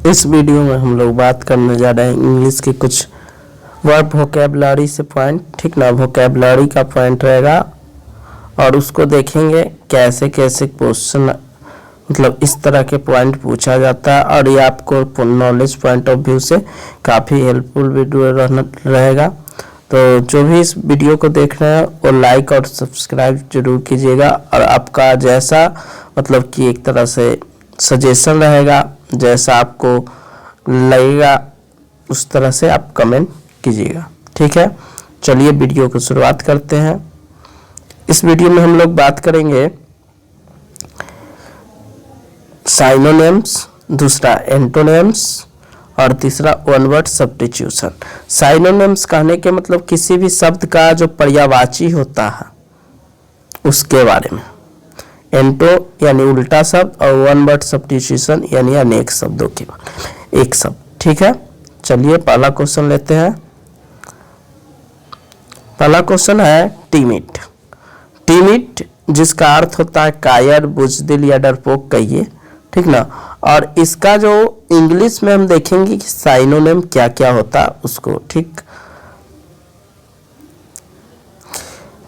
इस वीडियो में हम लोग बात करने जा रहे हैं इंग्लिश के कुछ वर्ब वोकैबुलरी से पॉइंट, ठीक ना। वोकैबुलरी का पॉइंट रहेगा और उसको देखेंगे कैसे कैसे क्वेश्चन, मतलब इस तरह के पॉइंट पूछा जाता है और ये आपको नॉलेज पॉइंट ऑफ व्यू से काफ़ी हेल्पफुल वीडियो रहेगा। तो जो भी इस वीडियो को देख रहे हैं वो लाइक और सब्सक्राइब जरूर कीजिएगा और आपका जैसा मतलब कि एक तरह से सजेशन रहेगा, जैसा आपको लगेगा उस तरह से आप कमेंट कीजिएगा, ठीक है। चलिए वीडियो को शुरुआत करते हैं। इस वीडियो में हम लोग बात करेंगे साइनोनिम्स, दूसरा एंटोनिम्स और तीसरा वन वर्ड सब्स्टिट्यूशन। साइनोनिम्स कहने के मतलब किसी भी शब्द का जो पर्यायवाची होता है उसके बारे में। एंटो यानी उल्टा शब्द और वन वर्ड सब्स्टिट्यूशन यानी अनेक शब्दों के बारे में एक शब्द, ठीक है। चलिए पहला क्वेश्चन लेते हैं। पहला क्वेश्चन है टीमिड। टीमिड जिसका अर्थ होता है कायर, बुजदिल या डरपोक कहिए, ठीक ना। और इसका जो इंग्लिश में हम देखेंगे कि साइनोनिम क्या क्या होता है उसको, ठीक।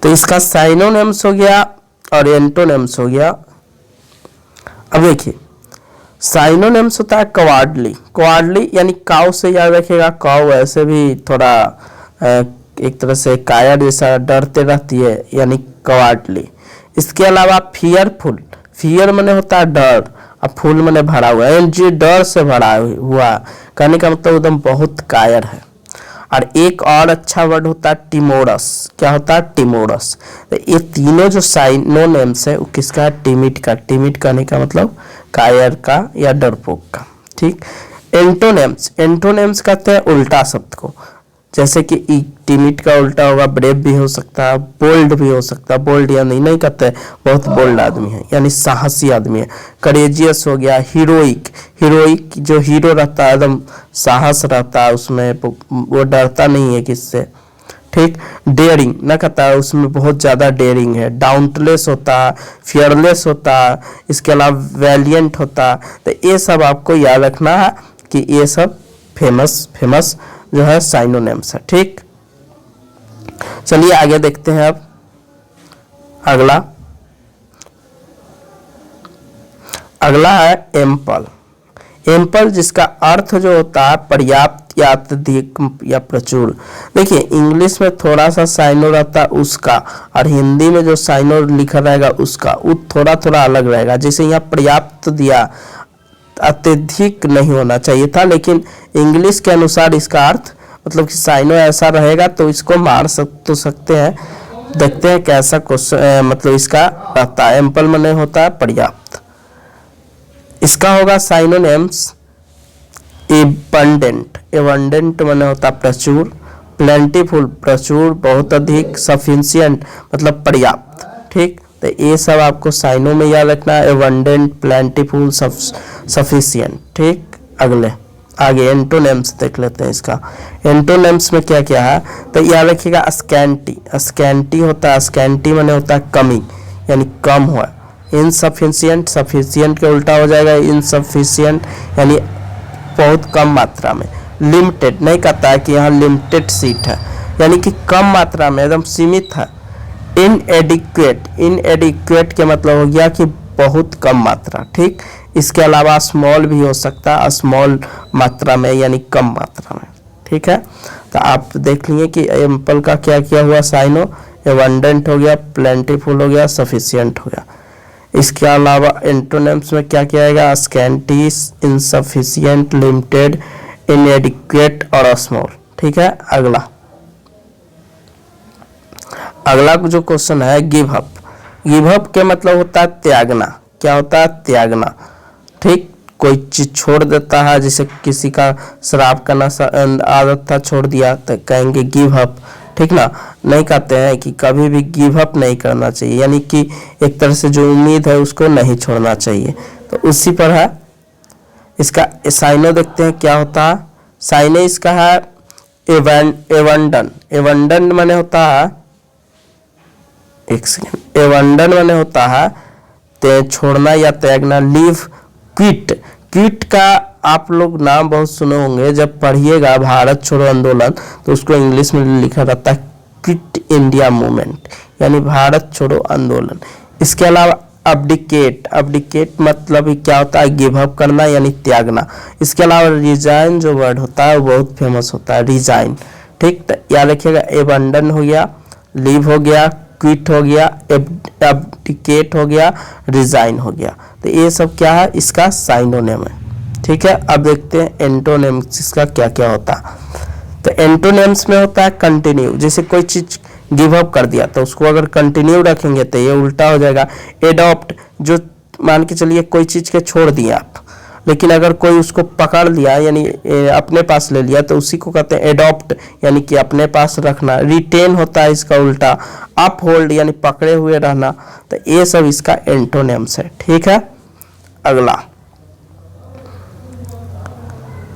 तो इसका साइनोनिम्स हो गया और एंटोनिम्स हो गया। अब देखिए साइनोनिम्स होता है कवार्डली। कवार्डली यानी काव से याद रखिएगा, काव ऐसे भी थोड़ा एक तरह से कायर जैसा डरते रहती है, यानी कवार्डली। इसके अलावा फियरफुल, फियर माने होता है डर और फुल माने भरा हुआ, यानी जो डर से भरा हुआ, कहने का मतलब एकदम बहुत कायर है। और एक और अच्छा वर्ड होता है टिमोरस। क्या होता है? टिमोरस। तो ये तीनों जो साइनोनिम्स है वो किसका है? टिमिड का। टिमिड कहने का मतलब कायर का या डरपोक का, ठीक। एंटोनिम्स, एंटोनिम्स कहते हैं उल्टा शब्द को, जैसे कि टिमिड का उल्टा होगा ब्रेव भी हो सकता है, बोल्ड भी हो सकता है। बोल्ड यानी नहीं कहते बहुत बोल्ड आदमी है, यानी साहसी आदमी है। करेजियस हो गया। हीरोइक, हीरोइक जो हीरो रहता है एकदम साहस रहता है उसमें, वो डरता नहीं है किससे, ठीक। डेयरिंग ना कहता है उसमें बहुत ज़्यादा डेयरिंग है। डाउंटलेस होता है, फियरलेस होता है, इसके अलावा वैलियंट होता है। तो ये सब आपको याद रखना है कि ये सब फेमस जो है साइनोनिम्स है, ठीक। चलिए आगे देखते हैं। अब अगला है एम्पल। एम्पल जिसका अर्थ जो होता है पर्याप्त या अत्यधिक या प्रचुर। देखिए इंग्लिश में थोड़ा सा साइनो रहता है उसका, और हिंदी में जो साइनो लिखा रहेगा उसका वो थोड़ा थोड़ा अलग रहेगा। जैसे यहाँ पर्याप्त दिया, अत्यधिक नहीं होना चाहिए था, लेकिन इंग्लिश के अनुसार इसका अर्थ मतलब कि साइनो ऐसा रहेगा तो इसको मार सकते हैं। देखते हैं कैसा क्वेश्चन मतलब इसका रहता है। एम्पल माने होता है पर्याप्त। इसका होगा साइनोनिम्स एबंडेंट। एबंडेंट माने होता है प्रचुर। प्लेंटीफुल प्रचुर, बहुत अधिक। सफिशिएंट मतलब पर्याप्त, ठीक। तो ये सब आपको साइनो में याद रखना है, एबंडेंट, प्लेंटीफुल, सफिशिएंट, ठीक। आगे एंटोनिम्स देख लेते हैं। इसका एंटोनिम्स में क्या क्या है तो याद रखिएगा स्कैंटी। स्कैंटी होता है, स्कैंटी माने होता है कमी यानी कम हुआ। इनसफिशिएंट, सफिशिएंट के उल्टा हो जाएगा इनसफिशिएंट यानी बहुत कम मात्रा में। लिमिटेड नहीं कहता है कि यहाँ लिमिटेड सीट है, यानी कि कम मात्रा में एकदम सीमित है। इनएडिक्वेट, इनएडिक्वेट के मतलब हो गया कि बहुत कम मात्रा, ठीक। इसके अलावा स्मॉल भी हो सकता है, स्मॉल मात्रा में यानी कम मात्रा में, ठीक है। तो आप देख लिए कि एम्पल का क्या क्या हुआ साइनो। एबंडेंट हो गया, प्लेंटीफुल हो गया, सफिशिएंट हो गया। इसके अलावा एंटोनिम्स में क्या क्या आएगा? स्कैंटी, इनसफिशिएंट, लिमिटेड, इनएडिक्वेट और स्मॉल, ठीक है। अगला जो क्वेश्चन है गिव अप। गिव अप के मतलब होता है त्यागना। क्या होता है? त्यागना, ठीक। कोई चीज छोड़ देता है, जैसे किसी का शराब का नशा आदत था छोड़ दिया तो कहेंगे गिव अप, ठीक ना। नहीं कहते हैं कि कभी भी गिव अप नहीं करना चाहिए, यानी कि एक तरह से जो उम्मीद है उसको नहीं छोड़ना चाहिए। तो उसी पर है। इसका साइनो देखते हैं क्या होता है। साइनो इसका है एवंडन। एवंडन माने होता है, एक सेकेंड, एवंडन माने होता है छोड़ना या त्यागना। लीव, क्विट, क्विट का आप लोग नाम बहुत सुने होंगे, जब पढ़िएगा भारत छोड़ो आंदोलन तो उसको इंग्लिश में लिखा रहता है क्विट इंडिया मूवमेंट, यानी भारत छोड़ो आंदोलन। इसके अलावा अब्डिकेट, अब्डिकेट मतलब क्या होता है, गिव अप करना यानी त्यागना। इसके अलावा रिजाइन जो वर्ड होता है वो बहुत फेमस होता है, रिजाइन। ठीक, तो याद रखिएगा एबंडन हो गया, लीव हो गया, क्विट हो गया, अब्डिकेट हो गया, रिजाइन हो गया। तो ये सब क्या है, इसका साइनोनिम है। ठीक है, अब देखते हैं एंटोनिम्स इसका क्या क्या होता है। तो एंटोनिम्स में होता है कंटिन्यू, जैसे कोई चीज गिव अप कर दिया तो उसको अगर कंटिन्यू रखेंगे तो ये उल्टा हो जाएगा। एडॉप्ट, जो मान के चलिए कोई चीज के छोड़ दिए आप, लेकिन अगर कोई उसको पकड़ लिया यानी अपने पास ले लिया तो उसी को कहते हैं एडॉप्ट, यानी कि अपने पास रखना। रिटेन होता है इसका उल्टा, अप होल्ड यानी पकड़े हुए रहना। तो ये सब इसका एंटोनिम्स है। ठीक है,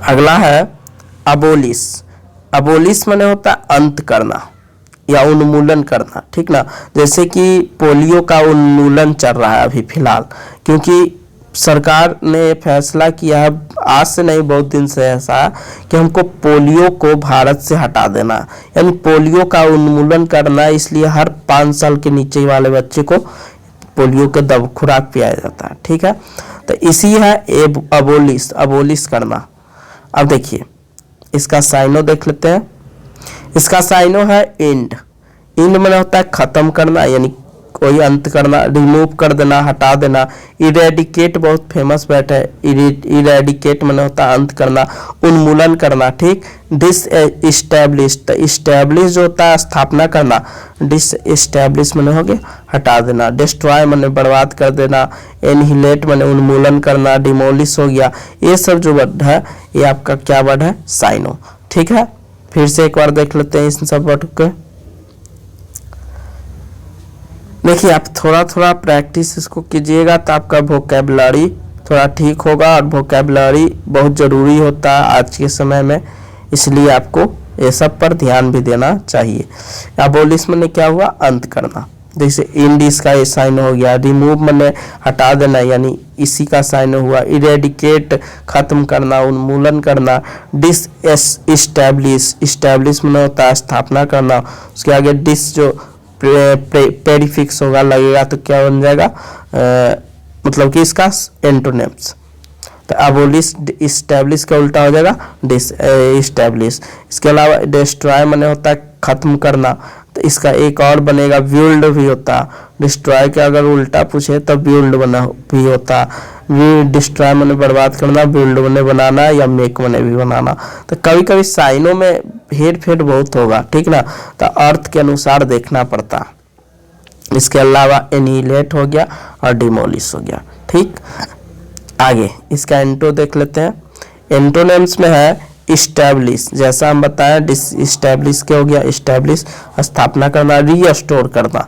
अगला है अबोलिश। अबोलिश माने होता है अंत करना या उन्मूलन करना। ठीक ना, जैसे कि पोलियो का उन्मूलन चल रहा है अभी फिलहाल, क्योंकि सरकार ने फैसला किया है, आज से नहीं बहुत दिन से ऐसा, कि हमको पोलियो को भारत से हटा देना, यानी पोलियो का उन्मूलन करना। इसलिए हर 5 साल के नीचे वाले बच्चे को पोलियो के दवा खुराक पिलाया जाता है। ठीक है, तो इसी है अबोलिश, अबोलिश करना। अब देखिए इसका साइनो देख लेते हैं। इसका साइनो है एंड। एंड में होता है खत्म करना यानी कोई अंत करना, रिमूव कर देना, हटा देना। इरेडिकेट बहुत फेमस वर्ड है, इरेडिकेट में होता है अंत करना, उन्मूलन करना। ठीक, डिसएस्टैब्लिश, इस्टेब्लिश जो होता है स्थापना करना, डिसएस्टैब्लिश में हो गया हटा देना। डिस्ट्रॉय मैंने बर्बाद कर देना, एनहिलेट मैंने उन्मूलन करना, डिमोलिश हो गया। ये सब जो वर्ड है ये आपका क्या वर्ड है, साइनो। ठीक है, फिर से एक बार देख लेते हैं इन सब वर्ड को। देखिए आप थोड़ा थोड़ा प्रैक्टिस इसको कीजिएगा तो आपका वोकैबुलरी थोड़ा ठीक होगा, और वोकैबुलरी बहुत ज़रूरी होता है आज के समय में, इसलिए आपको ये सब पर ध्यान भी देना चाहिए। अबोलिश मैंने क्या हुआ, अंत करना, जैसे इंड इसका ये साइन हो गया। रिमूव मैंने हटा देना यानी इसी का साइन हुआ। इरेडिकेट खत्म करना, उन्मूलन करना। डिसएस्टैब्लिश, इस्टेब्लिश मैंने होता है स्थापना करना। उसके आगे डिस जो पेरिफिक्स होगा लगेगा तो क्या बन जाएगा, मतलब कि इसका एंटोनिम्स। तो अबोलिश इस्टेब्लिश का उल्टा हो जाएगा डिसएस्टैब्लिश। इसके अलावा डिस्ट्रॉय मैंने होता है खत्म करना, तो इसका एक और बनेगा बिल्ड भी होता। डिस्ट्रॉय के अगर उल्टा पूछे तो बिल्ड बना भी होता। डिस्ट्रॉय मैंने बर्बाद करना, बिल्ड मैंने बनाना, या मेक मैंने भी बनाना। तो कभी कभी साइनों में हेर फेर बहुत होगा। ठीक ना, तो अर्थ के अनुसार देखना पड़ता। इसके अलावा एनिहिलेट हो गया और डिमोलिश हो गया। ठीक, आगे इसका एंटो देख लेते हैं। एंटोनिम्स में है इस्टेब्लिश, जैसा हम बताएं डिसएस्टैब्लिश क्या हो गया, इस्टेब्लिश स्थापना करना। रीस्टोर करना,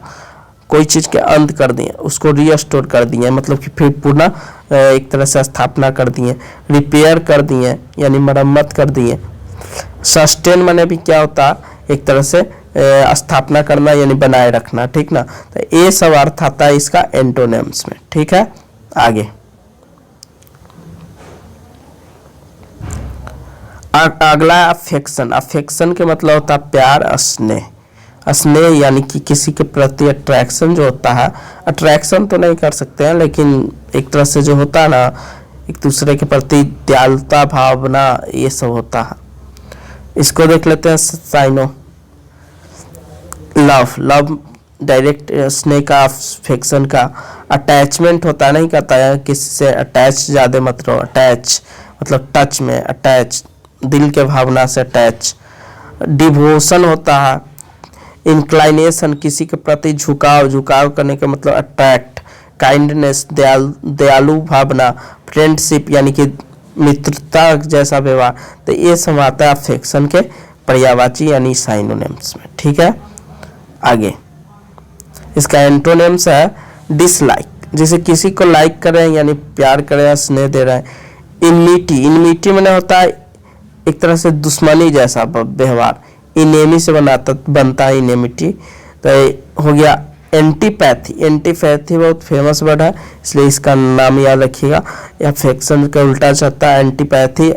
कोई चीज के अंत कर दिए उसको रीस्टोर कर दिए, मतलब कि फिर पुनः एक तरह से स्थापना कर दिए। रिपेयर कर दिए यानी मरम्मत कर दिए। सस्टेन माने भी क्या होता है, एक तरह से स्थापना करना यानी बनाए रखना। ठीक ना, तो ये सब अर्थ आता है इसका एंटोनिम्स में। ठीक है, आगे अगला अफेक्शन। अफेक्शन के मतलब होता है प्यार, स्नेह। स्नेह यानी कि किसी के प्रति अट्रैक्शन जो होता है, अट्रैक्शन तो नहीं कर सकते हैं लेकिन एक तरह से जो होता है ना, एक दूसरे के प्रति दयालुता भावना, ये सब होता है। इसको देख लेते हैं साइनो। लव, लव डायरेक्ट स्नेह का, अफेक्शन का। अटैचमेंट होता है, नहीं कहता है किसी से अटैच ज़्यादा मत रहो। अटैच मतलब टच में, अटैच दिल के भावना से अटैच। डिवोशन होता है, इंक्लाइनेशन किसी के प्रति झुकाव, झुकाव करने का मतलब अट्रैक्ट। काइंडनेस दयालु भावना। फ्रेंडशिप यानी कि मित्रता जैसा व्यवहार। तो ये सब आता है अफेक्शन के पर्यायवाची यानी साइनोनिम्स में। ठीक है, आगे इसका एंटोनिम्स है डिसलाइक, जैसे किसी को लाइक कर रहे हैं यानी प्यार कर रहे हैं, स्नेह दे रहे हैं। इनमिटी, इनमिटी में होता है एक तरह से दुश्मनी जैसा व्यवहार। इनेमी से बनता है इनेमिटी। तो हो गया एंटीपैथी, एंटीपैथी बहुत फेमस वर्ड है इसलिए इसका नाम याद रखिएगा। अफेक्शन का उल्टा चलता है, एंटीपैथी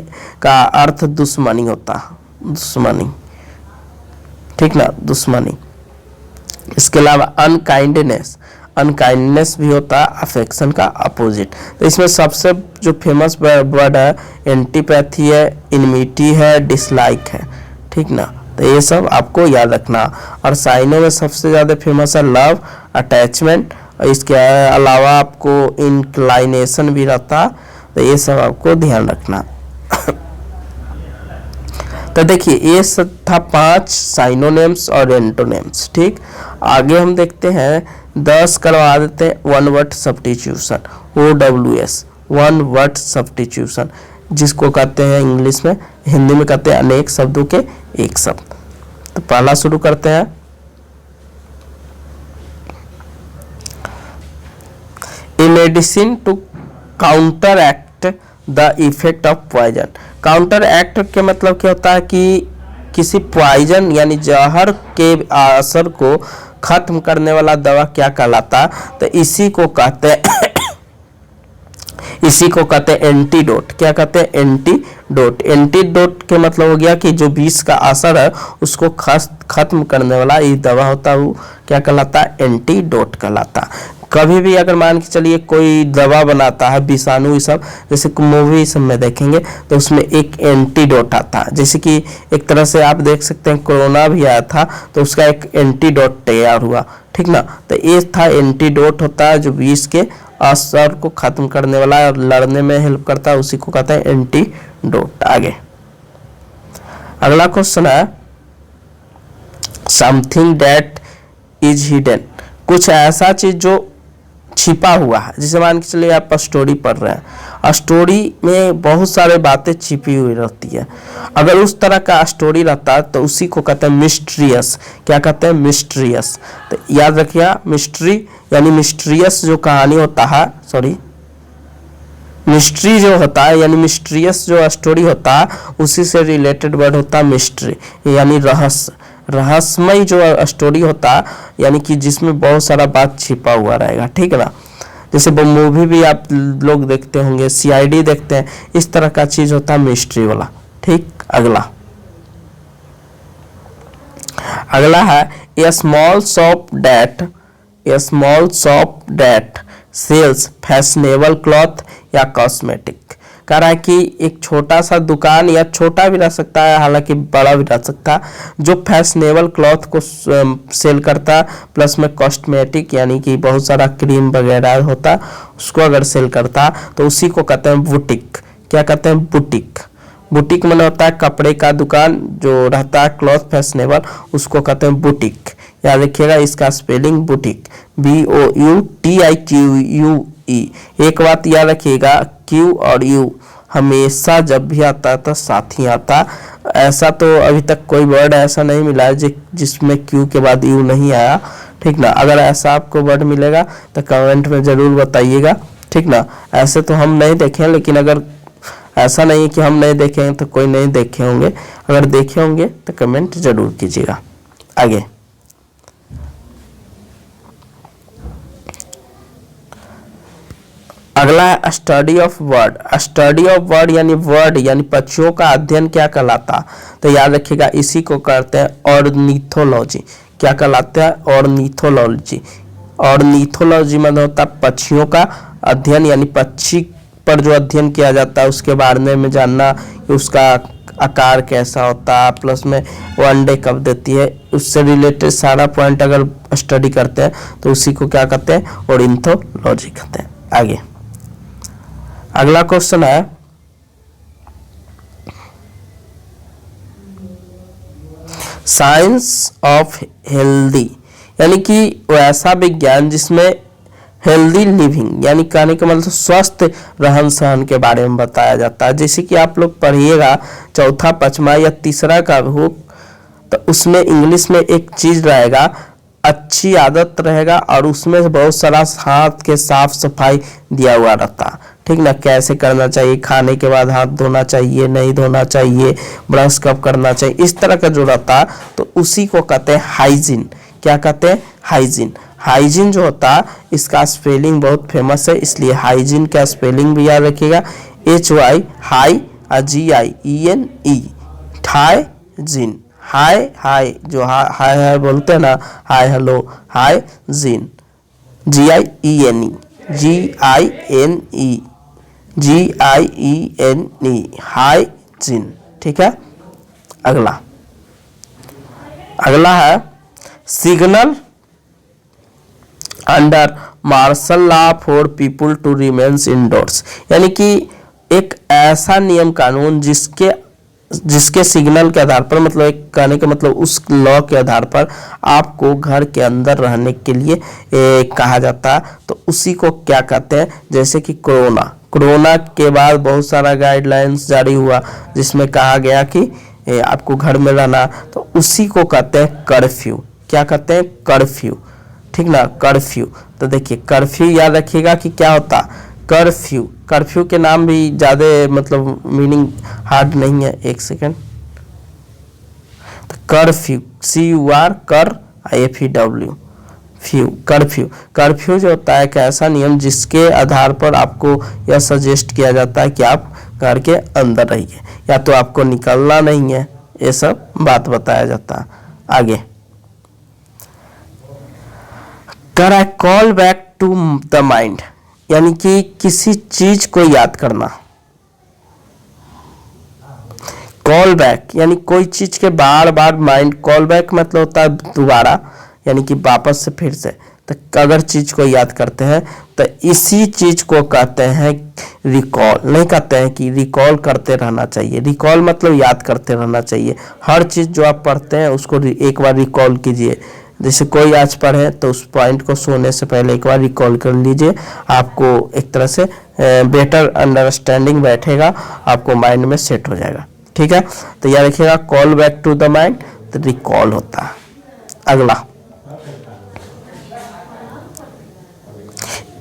का अर्थ दुश्मनी होता है, दुश्मनी, ठीक ना, दुश्मनी। इसके अलावा अनकाइंडनेस, अनकाइंडनेस भी होता है अफेक्शन का अपोजिट। तो इसमें सबसे जो फेमस वर्ड है एंटीपैथी है, इनमिटी है, डिसलाइक है, ठीक ना। तो ये सब आपको याद रखना। और साइनों में सबसे ज़्यादा फेमस है लव, अटैचमेंट, और इसके अलावा आपको इंक्लाइनेशन भी रहता है। तो ये सब आपको ध्यान रखना। तो देखिए ये सब था 5 साइनोनिम्स और एंटोनिम्स, ठीक। आगे हम देखते हैं 10 करवा देते हैं one word substitution, OWS, one word substitution, जिसको कहते हैं इंग्लिश में, हिंदी में कहते हैं अनेक शब्दों के एक शब्द। तो पहला शुरू करते हैं। A medicine to counteract the effect of poison. Counteract के मतलब क्या होता है कि किसी पॉइजन यानी जहर के असर को खत्म करने वाला दवा क्या कहलाता है? तो इसी को कहते हैं इसी को कहते हैं एंटीडोट। क्या कहते हैं? एंटीडोट। एंटीडोट के मतलब हो गया कि जो विष का असर है उसको खत्म करने वाला ये दवा होता है, वो क्या कहलाता है? एंटीडोट कहलाता है। कभी भी अगर मान के चलिए कोई दवा बनाता है विषाणु ये सब, जैसे मूवी सब में देखेंगे तो उसमें एक एंटीडोट आता है। जैसे कि एक तरह से आप देख सकते हैं कोरोना भी आया था तो उसका एक एंटीडोट तैयार हुआ, ठीक ना। तो ये था एंटीडोट होता है जो विष के असर को खत्म करने वाला और लड़ने में हेल्प करता है, उसी को कहते हैं एंटीडोट। आगे अगला क्वेश्चन है समथिंग दैट इज हिडन। कुछ ऐसा चीज जो छिपा हुआ है। जैसे मान के चलिए आप स्टोरी पढ़ रहे हैं, स्टोरी में बहुत सारे बातें छिपी हुई रहती है। अगर उस तरह का स्टोरी रहता है तो उसी को कहते हैं मिस्ट्रियस। क्या कहते हैं? मिस्ट्रियस। तो याद रखिए मिस्ट्री यानी मिस्ट्रियस जो कहानी होता है, सॉरी मिस्ट्री जो होता है यानी मिस्ट्रियस जो स्टोरी होता है उसी से रिलेटेड वर्ड होता है मिस्ट्री, यानी रहस्य। रहस्यमय जो स्टोरी होता है यानी कि जिसमें बहुत सारा बात छिपा हुआ रहेगा, ठीक है ना। जैसे वो मूवी भी आप लोग देखते होंगे, CID देखते हैं, इस तरह का चीज होता है मिस्ट्री वाला, ठीक। अगला है a small shop that sells fashionable cloth या कॉस्मेटिक। कह रहा है कि एक छोटा सा दुकान, या छोटा भी रह सकता है हालांकि बड़ा भी रह सकता है, जो फैशनेबल क्लॉथ को सेल करता है प्लस में कॉस्मेटिक यानी कि बहुत सारा क्रीम वगैरह होता है उसको अगर सेल करता है तो उसी को कहते हैं बुटीक। क्या कहते हैं? बुटीक। बुटीक मतलब होता है कपड़े का दुकान जो रहता है क्लॉथ फैशनेबल, उसको कहते हैं बुटीक। याद रखिएगा इसका स्पेलिंग बुटीक, BOUTIQUE। एक बात याद रखिएगा, Q और U हमेशा जब भी आता है तो साथ ही आता। ऐसा तो अभी तक कोई वर्ड ऐसा नहीं मिला है जिसमें Q के बाद U नहीं आया, ठीक ना। अगर ऐसा आपको वर्ड मिलेगा तो कमेंट में ज़रूर बताइएगा, ठीक ना। ऐसे तो हम नहीं देखे, लेकिन अगर ऐसा नहीं है कि हम नहीं देखे हैं तो कोई नहीं देखे होंगे, अगर देखे होंगे तो कमेंट जरूर कीजिएगा। आगे अगला है study of word. Study of word यानी पक्षियों का अध्ययन क्या कहलाता? तो याद रखिएगा इसी को कहते हैं ऑर्निथोलॉजी। क्या कहलाता है? ऑर्निथोलॉजी। ऑर्निथोलॉजी मतलब होता है पक्षियों का अध्ययन, यानी पक्षी पर जो अध्ययन किया जाता है उसके बारे में जानना कि उसका आकार कैसा होता है, प्लस में वो अंडे कब देती है, उससे रिलेटेड सारा पॉइंट अगर स्टडी करते हैं तो उसी को क्या कहते हैं? ऑर्निथोलॉजी कहते हैं। आगे अगला क्वेश्चन है साइंस ऑफ हेल्दी, यानी कि वैसा विज्ञान जिसमें हेल्दी लिविंग यानी कहने का मतलब स्वस्थ रहन सहन के बारे में बताया जाता है। जैसे कि आप लोग पढ़िएगा चौथा, पांचवा या तीसरा का हो तो उसमें इंग्लिश में एक चीज रहेगा, अच्छी आदत रहेगा, और उसमें बहुत सारा हाथ के साफ सफाई दिया हुआ रहता, ठीक ना। कैसे करना चाहिए, खाने के बाद हाथ धोना चाहिए, नहीं धोना चाहिए, ब्रश कब करना चाहिए, इस तरह का जो रहता तो उसी को कहते हैं हाइजीन। क्या कहते हैं? हाइजीन। हाइजीन जो होता है इसका स्पेलिंग बहुत फेमस है, इसलिए हाइजीन का स्पेलिंग भी याद रखिएगा, HY हाई और GIENE, हाइजीन। हाय हाय जो हाय हाय बोलते हैं ना, hi hello, hygiene, GIENE, GINE, hygiene. ठीक है, अगला है signal under martial law for people to remains indoors, यानी कि एक ऐसा नियम कानून जिसके सिग्नल के आधार पर, मतलब एक कहने का मतलब उस लॉ के आधार पर आपको घर के अंदर रहने के लिए कहा जाता है, तो उसी को क्या कहते हैं। जैसे कि कोरोना के बाद बहुत सारा गाइडलाइंस जारी हुआ जिसमें कहा गया कि आपको घर में रहना, तो उसी को कहते हैं कर्फ्यू। क्या कहते हैं? कर्फ्यू। ठीक ना, कर्फ्यू। तो देखिए कर्फ्यू याद रखिएगा कि क्या होता, कर्फ्यू के नाम भी ज़्यादा मतलब मीनिंग हार्ड नहीं है। एक सेकेंड, तो कर्फ्यू, CUR कर FEW, कर्फ्यू जो होता है एक ऐसा नियम जिसके आधार पर आपको यह सजेस्ट किया जाता है कि आप घर के अंदर रहिए, या तो आपको निकलना नहीं है, ये सब बात बताया जाता है। आगे कर आई call back to the mind, यानी कि किसी चीज को याद करना। कॉल बैक यानी कोई चीज के बार बार माइंड, कॉल बैक मतलब होता है दोबारा, यानी कि वापस से फिर से। तो अगर चीज को याद करते हैं तो इसी चीज को कहते हैं रिकॉल। नहीं कहते हैं कि रिकॉल करते रहना चाहिए, रिकॉल मतलब याद करते रहना चाहिए। हर चीज जो आप पढ़ते हैं उसको एक बार रिकॉल कीजिए। जैसे कोई आज पढ़े तो उस पॉइंट को सोने से पहले एक बार रिकॉल कर लीजिए, आपको एक तरह से बेटर अंडरस्टैंडिंग बैठेगा, आपको माइंड में सेट हो जाएगा। ठीक है, तो याद रखिएगा call back to the mind, तो रिकॉल होता है। अगला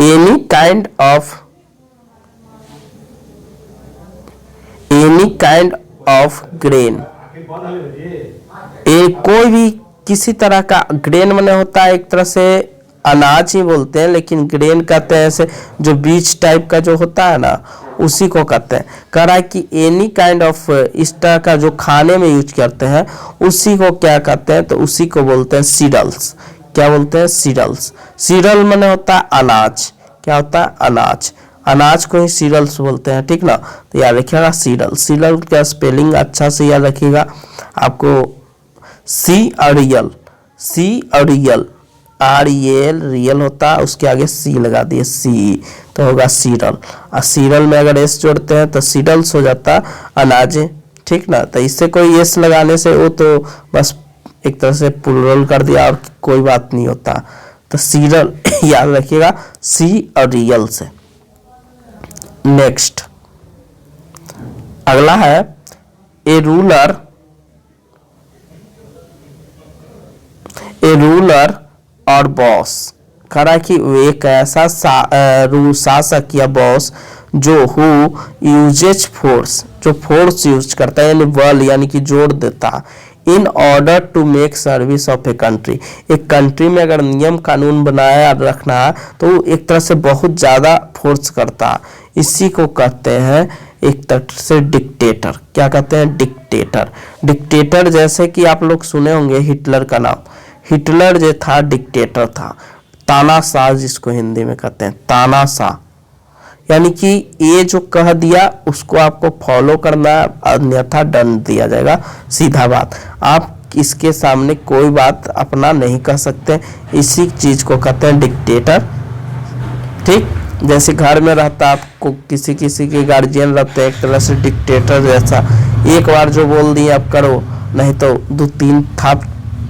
एनी काइंड ऑफ ग्रेन, कोई भी किसी तरह का, ग्रेन माने होता है एक तरह से अनाज ही बोलते हैं, लेकिन ग्रेन कहते हैं ऐसे जो बीज टाइप का जो होता है ना, उसी को कहते हैं। कह रहा है कि एनी काइंड ऑफ, इस तरह का जो खाने में यूज करते हैं उसी को क्या कहते हैं, तो उसी को बोलते हैं सीरियल्स। क्या बोलते हैं? सीरियल्स। सीरियल माने होता है अनाज। क्या होता है? अनाज। अनाज को ही सीरियल्स बोलते हैं। ठीक ना, तो याद रखिएगा सीरियल का स्पेलिंग अच्छा से याद रखिएगा। आपको सी और रियल, REL रियल होता है, उसके आगे सी लगा दिए, सी तो होगा सीरियल। और सीरियल में अगर एस जोड़ते हैं तो सीरियल्स हो जाता है अनाजे। ठीक ना, तो इससे कोई एस लगाने से वो तो बस एक तरह से प्लूरल कर दिया और कोई बात नहीं होता। तो सीरियल याद रखिएगा सी और रियल से। नेक्स्ट अगला है ए रूलर और बॉस। करा कि एक ऐसा शासक या बॉस जो यूजेज फोर्स, जो फोर्स यूज करता है, यानी बल यानी कि जोर देता, in order to make service of a country. एक कंट्री में अगर नियम कानून बनाया रखना है तो एक तरह से बहुत ज़्यादा फोर्स करता, इसी को कहते हैं एक तरह से डिक्टेटर। क्या कहते हैं? डिक्टेटर जैसे कि आप लोग सुने होंगे हिटलर का नाम। हिटलर जो था डिक्टेटर था, तानाशाह जिसको हिंदी में कहते हैं, तानाशाह। यानी कि ये जो कह दिया उसको आपको फॉलो करना, अन्यथा दंड दिया जाएगा। सीधा बात, आप इसके सामने कोई बात अपना नहीं कह सकते, इसी चीज को कहते हैं डिक्टेटर। ठीक, जैसे घर में रहता आपको किसी के गार्जियन रहते हैं एक तरह से डिक्टेटर जैसा, एक बार जो बोल दिए आप करो, नहीं तो 2-3 थाप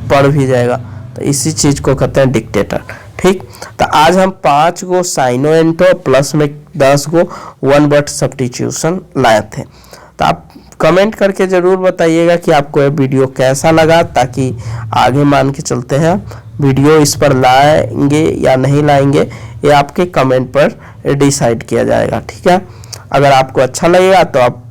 पड़ भी जाएगा, तो इसी चीज को कहते हैं डिक्टेटर। ठीक, तो आज हम 5 गो साइनो एंटो प्लस में 10 गो वन वर्ड सब्स्टिट्यूशन लाए थे। तो आप कमेंट करके जरूर बताइएगा कि आपको ये वीडियो कैसा लगा, ताकि आगे मान के चलते हैं वीडियो इस पर लाएंगे या नहीं लाएंगे, ये आपके कमेंट पर डिसाइड किया जाएगा। ठीक है, अगर आपको अच्छा लगेगा तो आप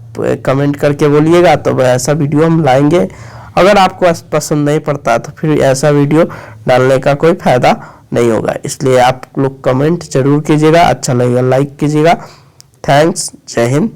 कमेंट करके बोलिएगा, तो ऐसा वीडियो हम लाएंगे। अगर आपको पसंद नहीं पड़ता तो फिर ऐसा वीडियो डालने का कोई फायदा नहीं होगा। इसलिए आप लोग कमेंट जरूर कीजिएगा, अच्छा लगेगा लाइक कीजिएगा। थैंक्स, जय हिंद।